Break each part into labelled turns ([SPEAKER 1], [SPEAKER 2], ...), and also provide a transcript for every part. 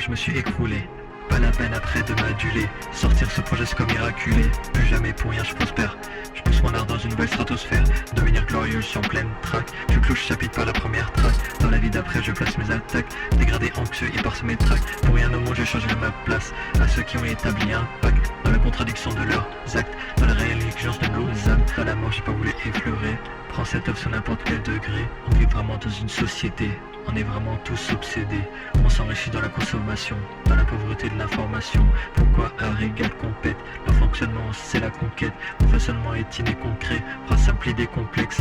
[SPEAKER 1] je me suis écroulé. Pas la peine après de m'aduler. Sortir ce projet c'est comme miraculé. Plus jamais pour rien je prospère. Je pousse mon art dans une nouvelle stratosphère. Devenir glorieux, je suis en pleine traque. Je cloche chapitre par la première track. Dans la vie d'après je place mes attaques. Dégradé, anxieux et parsemé de track. Pour rien au monde je changerai ma place. À ceux qui ont établi un pacte. Dans la contradiction de leurs actes. Dans la réelle exigence de nos âmes. Dans la mort j'ai pas voulu effleurer. Prends cette œuvre sur n'importe quel degré. On vit vraiment dans une société. On est vraiment tous obsédés. On s'enrichit dans la consommation, dans la pauvreté de l'information. Pourquoi art égale compète? Leur fonctionnement c'est la conquête. Mon façonnement est inné concret, phrase simple idée complexe.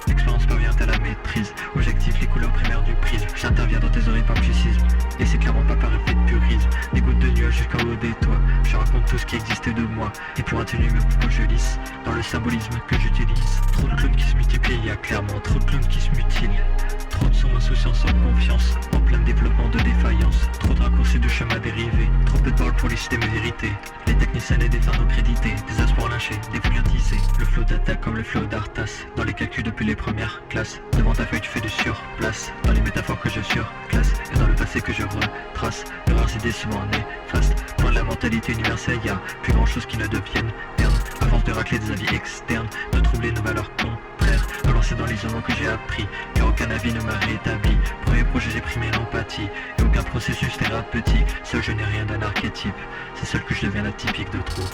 [SPEAKER 1] L'expérience parvient à la maîtrise. Objectif les couleurs primaires du prisme. J'interviens dans tes oreilles par mugisme. Et c'est clairement pas par effet de purisme. Des gouttes de nuages jusqu'en haut des toits. Je raconte tout ce qui existait de moi. Et pour atténuer mes propos je lisse dans le symbolisme que j'utilise. Trop de clowns qui se multiplient, il y a clairement trop de clowns qui se mutilent. Trop de son insouciance sans confiance, en plein développement de défaillance. Trop de raccourcis de chemin dérivés, trop peu de paroles pour lister mes vérités. Les techniciens et des fardeaux crédités, des espoirs lâchés, des fouilles tissées. Le flot d'attaque comme le flot d'Arthas, dans les calculs depuis les premières classes. Devant ta feuille tu fais du surplace, dans les métaphores que je surclasse. Et dans le passé que je retrace, de rares idées souvent néfastes. Loin de la mentalité universelle, y'a plus grand chose qui ne devienne merde. À force de racler des avis externes, de troubler nos valeurs contraires. Alors c'est dans l'isolement que j'ai appris, car aucun avis ne m'a rétabli. Premier projet j'ai primé l'empathie, et aucun processus thérapeutique. Seul je n'ai rien d'un archétype, c'est seul que je deviens la typique de trop.